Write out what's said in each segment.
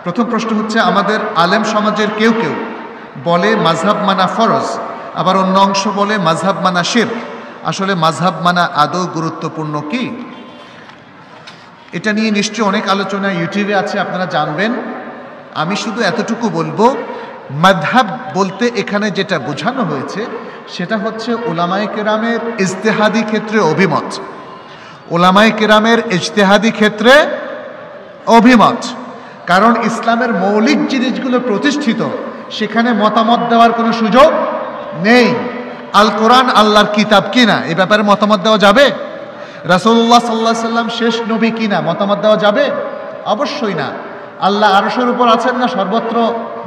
প্রথম প্রশ্ন হচ্ছে, আমাদের আলেম সমাজের কেউ কেউ বলে মাযহাব মানা ফরজ, আবার অন্য অংশ বলে মাযহাব মানা শিরক। আসলে মাযহাব মানা আদৌ গুরুত্বপূর্ণ কি? এটা নিয়ে নিশ্চয়ই অনেক আলোচনা ইউটিউবে আছে, আপনারা জানবেন। আমি শুধু এতটুকু বলবো, মাযহাব বলতে এখানে যেটা বোঝানো হয়েছে সেটা হচ্ছে উলামায়ে কেরামের ইজতিহাদি ক্ষেত্রে অভিমত। উলামায়ে কেরামের ইজতিহাদি ক্ষেত্রে অভিমত, কারণ ইসলামের মৌলিক জিনিসগুলো প্রতিষ্ঠিত, সেখানে মতামত দেওয়ার কোনো সুযোগ নেই। আল কোরআন আল্লাহর কিতাব কিনা, এই ব্যাপারে মতামত দেওয়া যাবে? রাসূলুল্লাহ সাল্লাল্লাহু আলাইহি সাল্লাম শেষ নবী কিনা, মতামত দেওয়া যাবে? অবশ্যই না। আল্লাহ আরশের উপর আছেন না সর্বত্র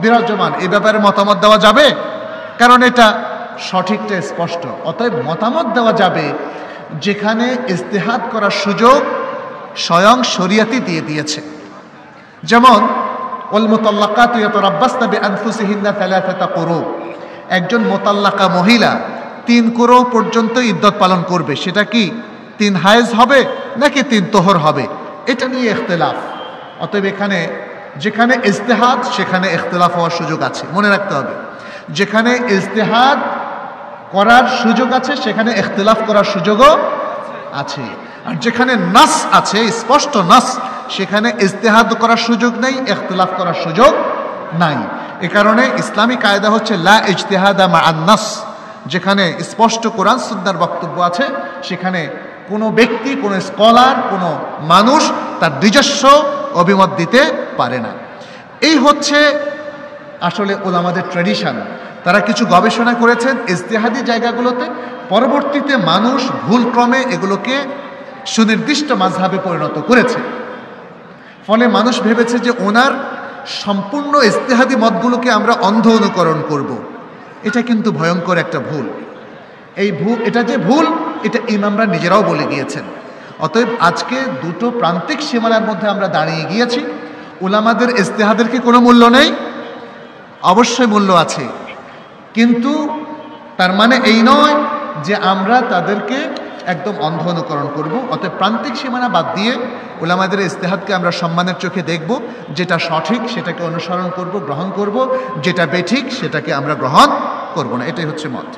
বিরাজমান, এই ব্যাপারে মতামত দেওয়া যাবে? কারণ এটা সঠিকটা স্পষ্ট। অতএব মতামত দেওয়া যাবে যেখানে ইজতিহাদ করার সুযোগ স্বয়ং শরীয়তই দিয়ে দিয়েছে। যেমন ওয়াল মুতাল্লাকাতু ইয়াতারাব্বাসনা বিআনফুসিহিন্না সালাসাতা কুরু, একজন মোতাল্লাকা মহিলা 3 কুরু পর্যন্ত ইদ্যত পালন করবে। সেটা কি 3 হায়েজ হবে নাকি 3 তোহর হবে, এটা নিয়ে ইখতিলাফ। অতএব এখানে যেখানে ইজতিহাদ সেখানে ইখতিলাফ হওয়ার সুযোগ আছে, মনে রাখতে হবে। যেখানে ইজতিহাদ করার সুযোগ আছে সেখানে ইখতিলাফ করার সুযোগও আছে। আর যেখানে নাস আছে, স্পষ্ট নাস, সেখানে ইজতিহাদ করার সুযোগ নেই, ইখতিলাফ করার সুযোগ নাই। এ কারণে ইসলামী কায়দা হচ্ছে লা ইজতিহাদা মা'আন নাস। যেখানে স্পষ্ট কোরআন সুন্নাহর বক্তব্য আছে সেখানে কোনো ব্যক্তি, কোনো স্কলার, কোনো মানুষ তার নিজস্ব অভিমত দিতে পারে না। এই হচ্ছে আসলে ওলামাদের ট্র্যাডিশন। তারা কিছু গবেষণা করেছেন ইজতিহাদি জায়গাগুলোতে, পরবর্তীতে মানুষ ভুলক্রমে এগুলোকে সুনির্দিষ্ট মাযহাবে পরিণত করেছে। ফলে মানুষ ভেবেছে যে ওনার সম্পূর্ণ ইজতিহাদি মতগুলোকে আমরা অন্ধ অনুকরণ করব। এটা কিন্তু ভয়ঙ্কর একটা ভুল। এটা যে ভুল, এটা ইমামরা নিজেরাও বলে গিয়েছেন। অতএব আজকে দুটো প্রান্তিক সীমানার মধ্যে আমরা দাঁড়িয়ে গিয়েছি। উলামাদের ইজতিহাদের কি কোনো মূল্য নেই? অবশ্যই মূল্য আছে, কিন্তু তার মানে এই নয় যে আমরা তাদেরকে একদম অন্ধ অনুকরণ করব। অতএব প্রান্তিক সীমানা বাদ দিয়ে উলামাদের ইজতিহাদকে আমরা সম্মানের চোখে দেখব। যেটা সঠিক সেটাকে অনুসরণ করব, গ্রহণ করব, যেটা বেঠিক সেটাকে আমরা গ্রহণ করব না। এটাই হচ্ছে মত।